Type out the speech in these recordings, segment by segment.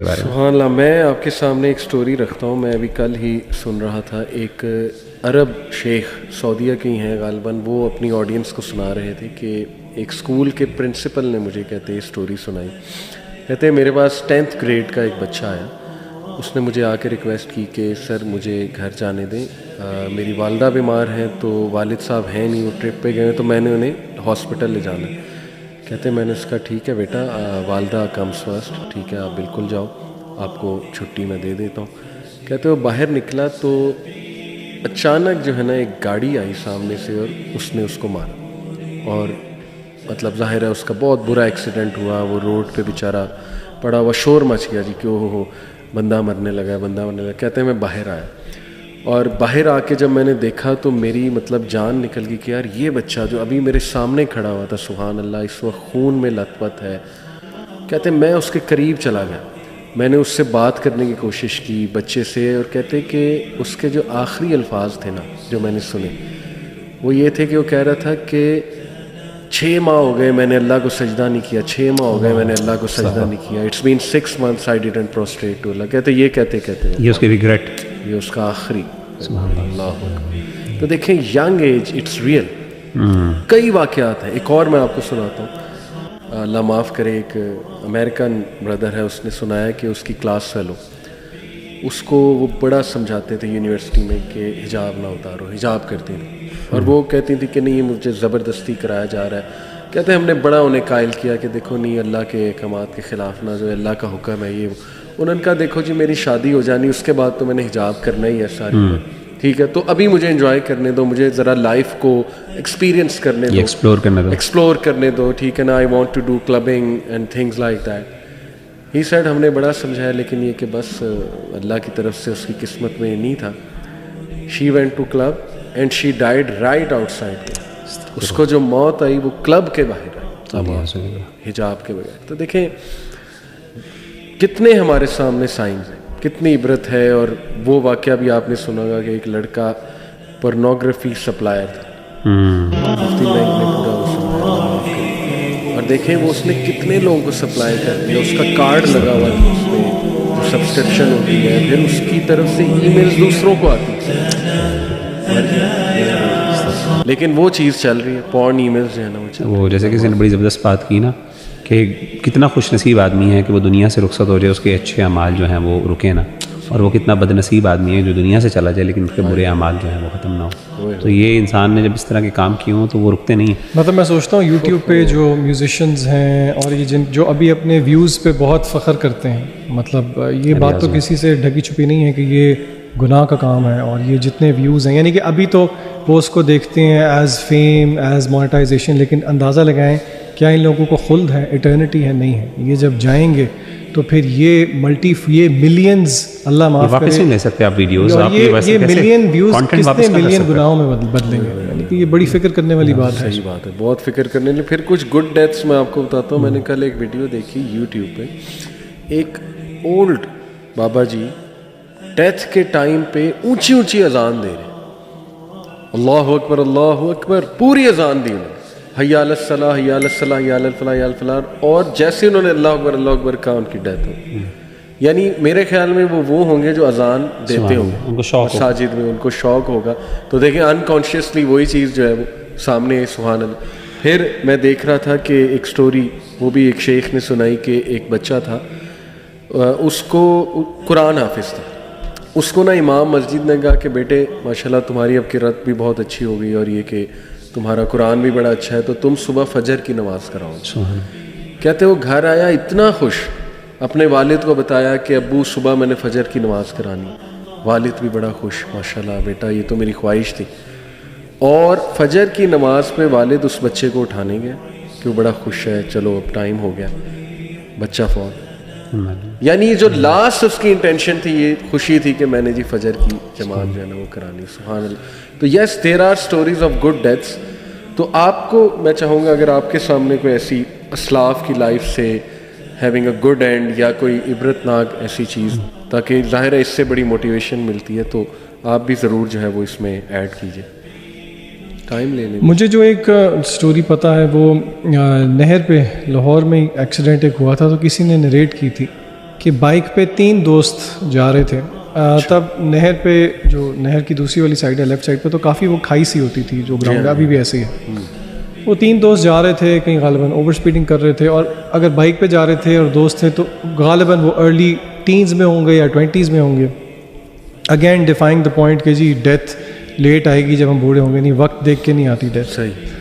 سبحان اللہ. میں آپ کے سامنے ایک سٹوری رکھتا ہوں. میں ابھی کل ہی سن رہا تھا. ایک عرب شیخ سعودیہ کے ہی ہیں غالباً, وہ اپنی آڈینس کو سنا رہے تھے کہ ایک اسکول کے پرنسپل نے مجھے کہتے یہ سٹوری سنائی. کہتے میرے پاس 10th گریڈ کا ایک بچہ آیا. اس نے مجھے آ کے ریکویسٹ کی کہ سر مجھے گھر جانے دیں, میری والدہ بیمار ہیں تو والد صاحب ہیں نہیں, وہ ٹرپ پہ گئے ہیں, تو میں نے انہیں ہاسپٹل لے جانا ہے. کہتے میں نے اس کا ٹھیک ہے بیٹا, والدہ کمس فرسٹ, ٹھیک ہے آپ بالکل جاؤ, آپ کو چھٹی میں دے دیتا ہوں. کہتے وہ باہر نکلا تو اچانک جو ہے نا ایک گاڑی آئی سامنے سے اور اس نے اس کو مارا. اور مطلب ظاہر ہے اس کا بہت برا ایکسیڈنٹ ہوا, وہ روڈ پہ بیچارہ پڑا ہوا, شور مچ گیا جی کہ ہو بندہ مرنے لگا, بندہ مرنے لگا. کہتے ہیں میں باہر آیا اور باہر آ کے جب میں نے دیکھا تو میری مطلب جان نکل گئی کہ یار یہ بچہ جو ابھی میرے سامنے کھڑا ہوا تھا, سبحان اللہ, اس وقت خون میں لت پت ہے. کہتے میں اس کے قریب چلا گیا, میں نے اس سے بات کرنے کی کوشش کی بچے سے, اور کہتے کہ اس کے جو آخری الفاظ تھے نا جو میں نے سنے وہ یہ تھے کہ وہ کہہ رہا تھا کہ 6 ماہ ہو گئے میں نے اللہ کو سجدہ نہیں کیا, 6 ماہ ہو گئے میں نے اللہ کو سجدہ نہیں کیا. It's been 6 months I didn't prostrate to Allah. کہتے یہ کہتے اس کی ریگریٹ, یہ اس کا آخری. اللہ. تو دیکھیں ینگ ایج اٹس ریئل. کئی واقعات ہیں. ایک اور میں آپ کو سناتا ہوں, اللہ معاف کرے, ایک امریکن بردر ہے, اس نے سنایا کہ اس کی کلاس فیلو, اس کو وہ بڑا سمجھاتے تھے یونیورسٹی میں کہ حجاب نہ اتارو, حجاب کرتی تھی, اور وہ کہتی تھی کہ نہیں مجھے زبردستی کرایا جا رہا ہے. کہتے ہیں ہم نے بڑا انہیں قائل کیا کہ دیکھو نہیں اللہ کے احکامات کے خلاف نہ, جو اللہ کا حکم ہے یہ. انہوں نے کہا دیکھو جی میری شادی ہو جانی, اس کے بعد تو میں نے حجاب کرنا ہی ہے ساری, ٹھیک ہے, تو ابھی مجھے انجوائے کرنے دو, مجھے ذرا لائف کو ایکسپیرینس کرنے دو, ایکسپلور کرنے دو, ٹھیک ہے نا. I want to do clubbing and things like that. He said ہم نے بڑا سمجھایا لیکن یہ کہ بس اللہ کی طرف سے اس کی قسمت میں نہیں تھا. She went to club and she died right outside. اس کو جو موت آئی وہ کلب کے باہر آئی, حجاب کے بغیر. تو دیکھیں کتنے ہمارے سامنے سائنز ہیں, کتنی عبرت ہے. اور وہ واقعہ بھی آپ نے سنا ہوگا کہ ایک لڑکا پورنوگرافی سپلائر تھا, مفتی بینک نے پورا اور دیکھیں وہ اس نے کتنے لوگوں کو سپلائی کر دیا. اس کا کارڈ لگا ہوا ہے اس پہ, سبسکرپشن ہوتی ہے, پھر اس کی طرف سے ای میلز دوسروں کو آتی لیکن وہ چیز چل رہی ہے, پورن ای میلز جو ہے نا وہ جیسے کسی نے بڑی زبردست بات کی نا کہ کتنا خوش نصیب آدمی ہے کہ وہ دنیا سے رخصت ہو جائے, اس کے اچھے اعمال جو ہیں وہ رکے نا, اور وہ کتنا بد نصیب آدمی ہے جو دنیا سے چلا جائے لیکن اس کے برے اعمال جو ہیں وہ ختم نہ ہو. تو یہ انسان نے جب اس طرح کے کام کیے ہوں تو وہ رکتے نہیں ہیں. مطلب میں سوچتا ہوں یوٹیوب پہ جو میوزیشینز ہیں اور یہ جو ابھی اپنے ویوز پہ بہت فخر کرتے ہیں, مطلب یہ بات تو کسی سے ڈھکی چھپی نہیں ہے کہ یہ گناہ کا کام ہے. اور یہ جتنے ویوز ہیں, یعنی کہ ابھی تو وہ اس کو دیکھتے ہیں ایز فیم, ایز مونیٹائزیشن, لیکن اندازہ لگائیں کیا ان لوگوں کو خلد ہے, ایٹرنٹی ہے, نہیں ہے. یہ جب جائیں گے تو پھر یہ ملینز, اللہ معاف کرے, واپس نہیں لے سکتے آپ ویڈیوز, یہ ملین ویوز کتنے ملین گناہوں میں بدلیں گے. یعنی کہ یہ بڑی فکر کرنے والی بات ہے. صحیح بات ہے, بہت فکر کرنے والی. پھر کچھ گڈ ڈیتھس میں آپ کو بتاتا ہوں. میں نے کل ایک ویڈیو دیکھی یوٹیوب پہ, ایک اولڈ بابا جی ڈیتھ کے ٹائم پہ اونچی اونچی اذان دے رہے, اللہ اکبر اللہ اکبر, پوری اذان دی انہوں نے, حی علی الصلاۃ حی علی الصلاۃ حی علی الفلاح حی علی الفلاح, اور جیسے انہوں نے اللہ اکبر کہا ان کی ڈیتھ ہو. یعنی میرے خیال میں وہ ہوں گے جو اذان دیتے ہوں گے مساجد میں, ان کو شوق ہوگا. تو دیکھیں انکانشیسلی وہی چیز جو ہے وہ سامنے, سبحان اللہ. پھر میں دیکھ رہا تھا کہ ایک سٹوری وہ بھی ایک شیخ نے سنائی کہ ایک بچہ تھا, اس کو قرآن حافظ تھا. اس کو نا امام مسجد نے کہا کہ بیٹے ماشاءاللہ تمہاری اب قرات بھی بہت اچھی ہو گئی, اور یہ کہ تمہارا قرآن بھی بڑا اچھا ہے, تو تم صبح فجر کی نماز کراؤ. کہتے وہ گھر آیا اتنا خوش, اپنے والد کو بتایا کہ ابو صبح میں نے فجر کی نماز کرانی. والد بھی بڑا خوش, ماشاءاللہ بیٹا یہ تو میری خواہش تھی. اور فجر کی نماز پہ والد اس بچے کو اٹھانے گیا کہ وہ بڑا خوش ہے, چلو اب ٹائم ہو گیا, بچہ فوت. یعنی جو لاسٹ اس کی انٹینشن تھی یہ خوشی تھی کہ میں نے جی فجر کی جماعت جو ہے نا وہ کرانی. سبحان اللہ. تو yes there are stories of good deaths. تو آپ کو میں چاہوں گا اگر آپ کے سامنے کوئی ایسی اسلاف کی لائف سے ہیونگ اے گڈ اینڈ یا کوئی عبرت ناک ایسی چیز, تاکہ ظاہر ہے اس سے بڑی موٹیویشن ملتی ہے, تو آپ بھی ضرور جو ہے وہ اس میں ایڈ کیجیے. ٹائم لے لیں. مجھے جو ایک سٹوری پتہ ہے وہ نہر پہ لاہور میں ایکسیڈنٹ ایک ہوا تھا, تو کسی نے نریٹ کی تھی کہ بائک پہ 3 دوست جا رہے تھے. تب نہر پہ, جو نہر کی دوسری والی سائڈ ہے لیفٹ سائڈ پہ, تو کافی وہ کھائی سی ہوتی تھی جو گراؤنڈ ابھی بھی ایسے ہی ہے. وہ 3 دوست جا رہے تھے, کہیں غالباً اوور اسپیڈنگ کر رہے تھے, اور اگر بائک پہ جا رہے تھے اور دوست تھے تو غالباً وہ ارلی ٹینز میں ہوں گے یا 20s میں ہوں گے. اگین ڈیفائنگ دا پوائنٹ کہ جی ڈیتھ لیٹ آئے گی جب ہم بوڑھے ہوں گے, نہیں وقت دیکھ کے نہیں آتی ڈیتھ. صحیح.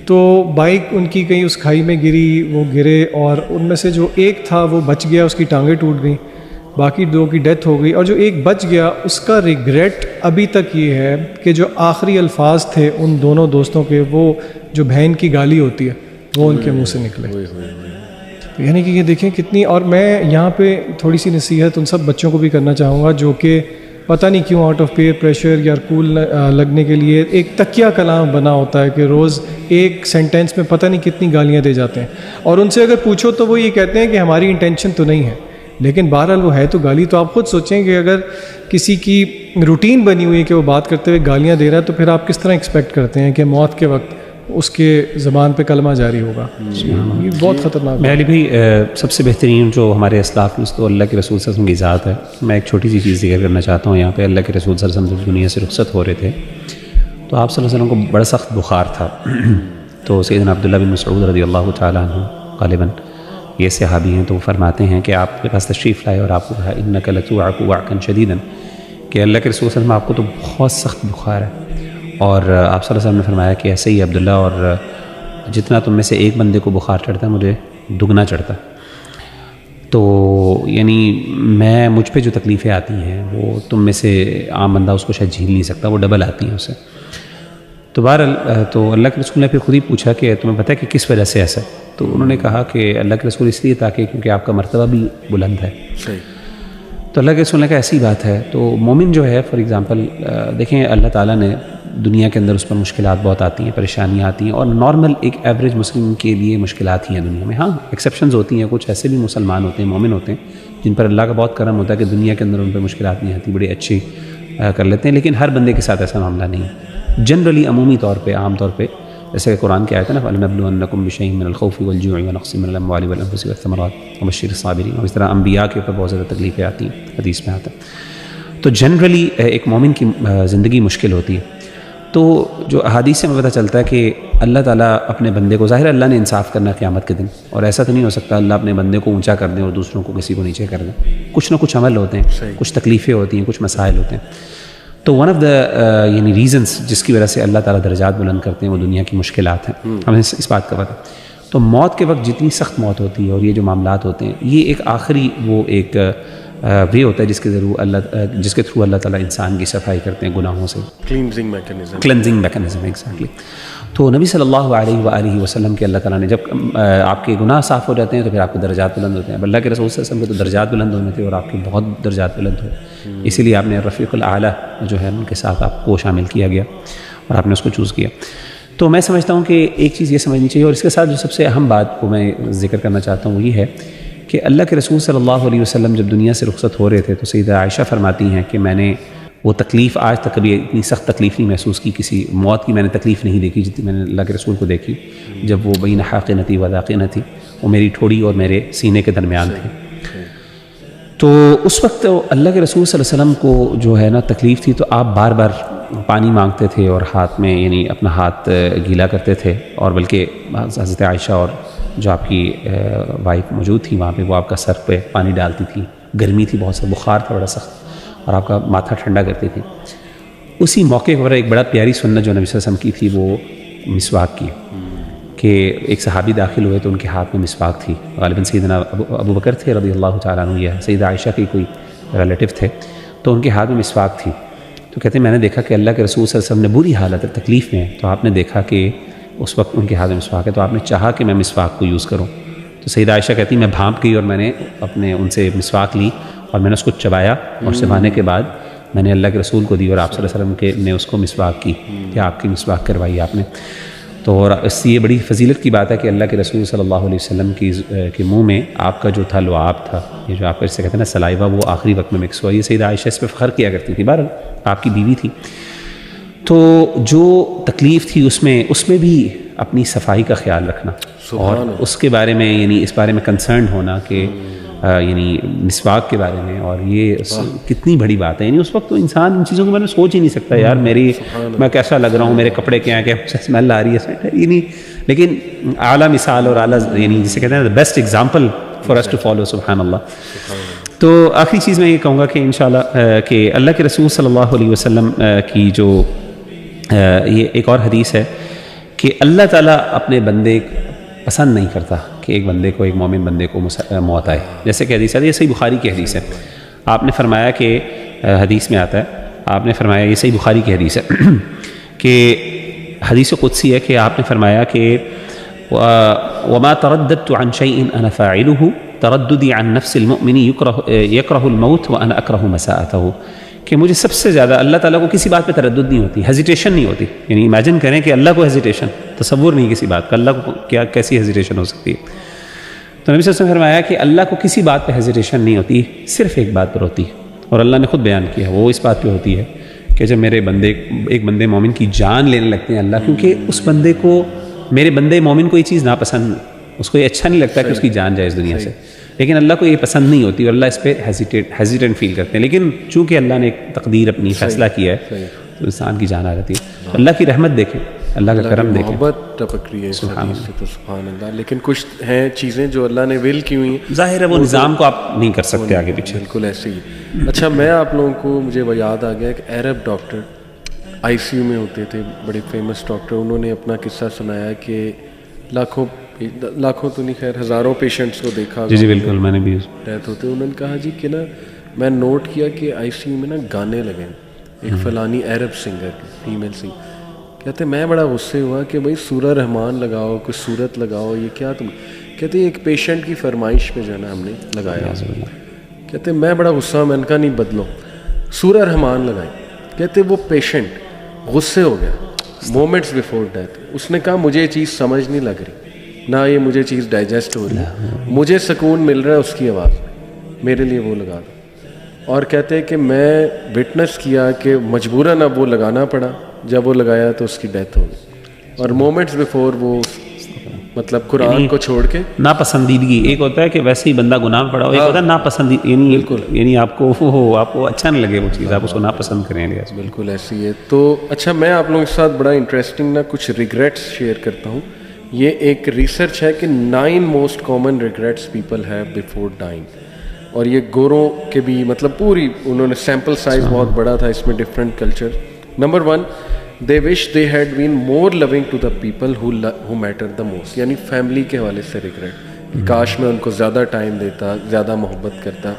تو بائک ان کی کہیں اس کھائی میں گری, وہ گرے, اور ان میں سے جو ایک تھا وہ بچ گیا, اس کی ٹانگیں ٹوٹ گئیں, باقی 2 کی ڈیتھ ہو گئی. اور جو ایک بچ گیا اس کا ریگریٹ ابھی تک یہ ہے کہ جو آخری الفاظ تھے ان دونوں دوستوں کے, وہ جو بہن کی گالی ہوتی ہے وہ ان کے منہ سے نکلے. یعنی کہ یہ دیکھیں کتنی. اور میں یہاں پہ تھوڑی سی نصیحت ان سب بچوں کو بھی کرنا چاہوں گا جو کہ پتہ نہیں کیوں آؤٹ آف پیئر پریشر یا کول لگنے کے لیے ایک تکیہ کلام بنا ہوتا ہے کہ روز ایک سینٹینس میں پتہ نہیں کتنی گالیاں دے جاتے ہیں, اور ان سے اگر پوچھو تو وہ یہ کہتے ہیں کہ ہماری انٹینشن تو نہیں ہے, لیکن بہرحال وہ ہے تو گالی. تو آپ خود سوچیں کہ اگر کسی کی روٹین بنی ہوئی ہے کہ وہ بات کرتے ہوئے گالیاں دے رہا ہے, تو پھر آپ کس طرح ایکسپیکٹ کرتے ہیں کہ موت کے وقت اس کے زبان پہ کلمہ جاری ہوگا. یہ بہت خطرناک. میں علی بھائی, سب سے بہترین جو ہمارے اسلاف میں تو اللہ کے رسول صلی اللہ علیہ وسلم کی ذات ہے. میں ایک چھوٹی سی چیز ذکر کرنا چاہتا ہوں یہاں پہ. اللہ کے رسول صلی اللہ علیہ وسلم جب دنیا سے رخصت ہو رہے تھے تو آپ صلی اللہ علیہ وسلم کو بڑا سخت بخار تھا. تو سیدنا عبداللہ بن مسعود رضی اللہ تعالیٰ عنہ غالباً یہ صحابی ہیں, تو وہ فرماتے ہیں کہ آپ کے پاس تشریف لائے اور آپ کو کہا انک لتوعک وعکا شدیدا, کہ اللہ کے رسول صلی اللہ علیہ وسلم آپ کو تو بہت سخت بخار ہے. اور آپ صلی اللہ علیہ وسلم نے فرمایا کہ ایسے ہی عبداللہ, اور جتنا تم میں سے ایک بندے کو بخار چڑھتا ہے مجھے دگنا چڑھتا. تو یعنی مجھ پہ جو تکلیفیں آتی ہیں وہ تم میں سے عام بندہ اس کو شاید جھیل نہیں سکتا, وہ ڈبل آتی ہیں اسے. تو بہرحال تو اللہ کے رسول نے پھر خود ہی پوچھا کہ تمہیں پتہ ہے کہ کس وجہ سے ایسا. تو انہوں نے کہا کہ اللہ کے رسول اس لیے تاکہ کیونکہ آپ کا مرتبہ بھی بلند ہے. تو اللہ کے رسول نے کہا ایسی بات ہے. تو مومن جو ہے فار ایگزامپل دیکھیں اللہ تعالیٰ نے دنیا کے اندر اس پر مشکلات بہت آتی ہیں, پریشانیاں آتی ہیں, اور نارمل ایک ایوریج مسلم کے لیے مشکلات ہی ہیں دنیا میں. ہاں ایکسیپشنز ہوتی ہیں, کچھ ایسے بھی مسلمان ہوتے ہیں, مومن ہوتے ہیں جن پر اللہ کا بہت کرم ہوتا ہے کہ دنیا کے اندر ان پہ مشکلات نہیں آتی, بڑی اچھی کر لیتے ہیں. لیکن ہر بندے کے ساتھ ایسا معاملہ نہیں ہے. جنرلی عمومی طور پہ, عام طور پہ, جیسے کہ قرآن کی آیت ہے نا فَلَنَبْلُوَنَّكُمْ بِشَيْءٍ مِّنَ الْخَوْفِ وَالْجُوعِ وَنَقْصٍ مِّنَ الْأَمْوَالِ وَالْأَنفُسِ وَالثَّمَرَاتِ وَبَشِّرِ الصَّابِرِينَ. اور اس طرح انبیاء کے اوپر بہت زیادہ تکلیفیں آتی ہیں, حدیث میں آتا ہے. تو جنرلی ایک مومن کی زندگی مشکل ہوتی ہے. تو جو احادیث سے ہمیں پتہ چلتا ہے کہ اللہ تعالیٰ اپنے بندے کو, ظاہر اللہ نے انصاف کرنا قیامت کے دن, اور ایسا تو نہیں ہو سکتا اللہ اپنے بندے کو اونچا کر دیں اور دوسروں کو کسی کو نیچے کر دیں. کچھ نہ کچھ عمل ہوتے ہیں, کچھ تکلیفیں ہوتی ہیں, کچھ مسائل ہوتے ہیں. تو ون آف دا یعنی ریزنس جس کی وجہ سے اللہ تعالیٰ درجات بلند کرتے ہیں وہ دنیا کی مشکلات ہیں. ہمیں اس بات کا پتہ. تو موت کے وقت جتنی سخت موت ہوتی ہے اور یہ جو معاملات ہوتے ہیں, یہ ایک آخری وہ ایک وے ہوتا ہے جس کے تھرو اللہ تعالیٰ انسان کی صفائی کرتے ہیں گناہوں سے. Cleansing mechanism exactly. تو نبی صلی اللہ علیہ وآلہ وسلم کے اللہ تعالیٰ نے جب آپ کے گناہ صاف ہو جاتے ہیں تو پھر آپ کے درجات بلند ہوتے ہیں. اب اللہ کے رسول صلی اللہ علیہ وسلم کے تو درجات بلند ہونے تھے اور آپ کے بہت درجات بلند ہوئے, اسی لیے آپ نے رفیق الاعلیٰ جو ہے ان کے ساتھ آپ کو شامل کیا گیا اور آپ نے اس کو چوز کیا. تو میں سمجھتا ہوں کہ ایک چیز یہ سمجھنی چاہیے, اور اس کے ساتھ جو سب سے اہم بات کو میں ذکر کرنا چاہتا ہوں وہ یہ ہے کہ اللہ کے رسول صلی اللہ علیہ وسلم جب دنیا سے رخصت ہو رہے تھے تو سیدہ عائشہ فرماتی ہیں کہ میں نے وہ تکلیف آج تک کبھی اتنی سخت تکلیف نہیں محسوس کی, کسی موت کی میں نے تکلیف نہیں دیکھی جتنی میں نے اللہ کے رسول کو دیکھی جب وہ بین حاقنتی و ذاقنتی, وہ میری ٹھوڑی اور میرے سینے کے درمیان تھی. تو اس وقت اللہ کے رسول صلی اللہ علیہ وسلم کو جو ہے نا تکلیف تھی, تو آپ بار بار پانی مانگتے تھے اور ہاتھ میں یعنی اپنا ہاتھ گیلا کرتے تھے, اور بلکہ حضرت عائشہ اور جو آپ کی وائف موجود تھی وہاں پہ وہ آپ کا سر پہ پانی ڈالتی تھی. گرمی تھی بہت سا, بخار تھا بڑا سخت, اور آپ کا ماتھا ٹھنڈا کرتی تھی. اسی موقع پر ایک بڑا پیاری سنت جو نبی صلی اللہ علیہ وسلم کی تھی وہ مسواک کی, کہ ایک صحابی داخل ہوئے تو ان کے ہاتھ میں مسواک تھی. غالباً سیدنا ابو بکر تھے رضی اللہ تعالیٰ عنہ, یا سیدہ عائشہ کی کوئی ریلیٹیو تھے, تو ان کے ہاتھ میں مسواک تھی. تو کہتے ہیں میں نے دیکھا کہ اللہ کے رسول صلی اللہ علیہ وسلم نے بری حالت تکلیف میں, تو آپ نے دیکھا کہ اس وقت ان کے ہاتھ میں مسواک ہے, تو آپ نے چاہا کہ میں مسواک کو یوز کروں. تو سیدہ عائشہ کہتی میں بھانپ گئی اور میں نے ان سے مسواک لی اور میں نے اس کو چبایا, اور چبانے کے بعد میں نے اللہ کے رسول کو دی, اور آپ صلی اللہ علیہ وسلم نے اس کو مسواک کی کہ آپ کی مسواک کروائی آپ نے. تو اور اس سے یہ بڑی فضیلت کی بات ہے کہ اللہ کے رسول صلی اللہ علیہ وسلم کے منہ میں آپ کا جو تھا لعاب تھا, یہ جو آپ کا اس سے کہتے ہیں نا سلائیوا, وہ آخری وقت میں مکس ہوا. یہ سیدہ عائشہ اس پہ فخر کیا کرتی تھی, بہرحال آپ کی بیوی تھی. تو جو تکلیف تھی اس میں بھی اپنی صفائی کا خیال رکھنا, اور اس کے بارے میں یعنی اس بارے میں کنسرنڈ ہونا کہ یعنی مسواک کے بارے میں، اور یہ کتنی بڑی بات ہے. یعنی اس وقت تو انسان ان چیزوں کے بارے میں سوچ ہی نہیں سکتا، یار میں کیسا لگ رہا ہوں، میرے کپڑے کیا ہیں، کیا اسمیل آ رہی ہے، یعنی لیکن اعلیٰ مثال اور اعلیٰ یعنی جسے کہتے ہیں best example for us to follow. سبحان اللہ. تو آخری چیز میں یہ کہوں گا کہ انشاءاللہ کہ اللہ کے رسول صلی اللہ علیہ وسلم کی جو یہ ایک اور حدیث ہے کہ اللہ تعالیٰ اپنے بندے پسند نہیں کرتا کہ ایک بندے کو، ایک مومن بندے کو موت آئے. جیسے کہ حدیث ہے، یہ صحیح بخاری کی حدیث ہے. آپ نے فرمایا کہ حدیث میں آتا ہے، آپ نے فرمایا، یہ صحیح بخاری کی حدیث ہے کہ حدیث قدسی ہے کہ آپ نے فرمایا کہ وما ترددت عن شيء انا فاعله ترددي عن نفس المؤمن يكره الموت وانا اكره مساءته. کہ مجھے سب سے زیادہ اللہ تعالیٰ کو کسی بات پہ تردد نہیں ہوتی، ہیزیٹیشن نہیں ہوتی. یعنی امیجن کریں کہ اللہ کو ہیزیٹیشن، تصور نہیں کسی بات کا، اللہ کو کیسی ہیزیٹیشن ہو سکتی ہے. تو نبی صلی اللہ علیہ وسلم نے فرمایا کہ اللہ کو کسی بات پہ ہیزیٹیشن نہیں ہوتی، صرف ایک بات پر ہوتی ہے، اور اللہ نے خود بیان کیا، وہ اس بات پہ ہوتی ہے کہ جب میرے بندے، ایک بندے مومن کی جان لینے لگتے ہیں اللہ، کیونکہ اس بندے کو، میرے بندے مومن کو یہ چیز ناپسند، اس کو یہ اچھا نہیں لگتا کہ اس کی جان جائے اس دنیا سے، لیکن اللہ کو یہ پسند نہیں ہوتی، اور اللہ اس پہ ہیزیٹنٹ فیل کرتے ہیں. لیکن چونکہ اللہ نے ایک تقدیر اپنی فیصلہ کیا ہے تو انسان کی جان آ جاتی ہے. اللہ کی رحمت دیکھیں، اللہ کا کرم دیکھیں، محبت ٹپک رہی ہے اس حدیث سے، تو سبحان اللہ. لیکن کچھ ہیں چیزیں جو اللہ نے ول کی ہوئی، ظاہر ہے وہ نظام کو آپ نہیں کر سکتے آگے پیچھے. بالکل ایسے ہی. اچھا، میں آپ لوگوں کو، مجھے وہ یاد آ گیا، ایک عرب ڈاکٹر آئی سی یو میں ہوتے تھے، بڑے فیمس ڈاکٹر. انہوں نے اپنا قصہ سنایا کہ لاکھوں تو نہیں، خیر ہزاروں پیشنٹس کو دیکھا. جی بالکل، میں نے بھی ڈیتھ ہوتے. انہوں نے کہا جی کہ نا میں نوٹ کیا کہ آئی سی یو میں نا گانے لگے، ایک فلانی عرب سنگر، فیمیل سنگر. کہتے میں بڑا غصے ہوا کہ بھائی سورہ رحمان لگاؤ، کوئی صورت لگاؤ، یہ کیا تم. کہتے ایک پیشنٹ کی فرمائش پہ جو ہے نا ہم نے لگایا. کہتے میں بڑا غصہ ہوا، میں نے کہا نہیں بدلو، سورہ رحمان لگائی. کہتے وہ پیشنٹ غصے ہو گیا مومنٹس بیفور ڈیتھ. اس نے کہا مجھے یہ چیز سمجھ نہیں لگ رہی، نہ یہ مجھے چیز ڈائجسٹ ہو رہی، مجھے سکون مل رہا ہے اس کی آواز میں، میرے لیے وہ لگا دو. اور کہتے کہ میں وٹنس کیا کہ مجبوراً اب وہ لگانا پڑا. جب وہ لگایا تو اس کی ڈیتھ ہو گئی. اور مومنٹس بیفور وہ مطلب قرآن کو چھوڑ کے ناپسندیدگی، ایک ہوتا ہے کہ ویسے ہی بندہ گناہ میں پڑا ہو، ایک ہوتا ہے ناپسندیدگی، یعنی آپ کو اچھا نہیں لگے وہ چیز، آپ اس کو ناپسند کریں. بالکل ایسی ہے. تو اچھا، میں آپ لوگوں کے ساتھ بڑا انٹرسٹنگ نا کچھ ریگریٹس شیئر کرتا ہوں. یہ ایک ریسرچ ہے کہ 9 most common regrets people have before dying. اور یہ گوروں کے بھی، مطلب پوری انہوں نے سیمپل سائز بہت بڑا تھا اس میں، different culture. Number 1، they wish they had been more loving to the people who mattered the most. یعنی فیملی کے حوالے سے ریگریٹ، کاش میں ان کو زیادہ ٹائم دیتا، زیادہ محبت کرتا.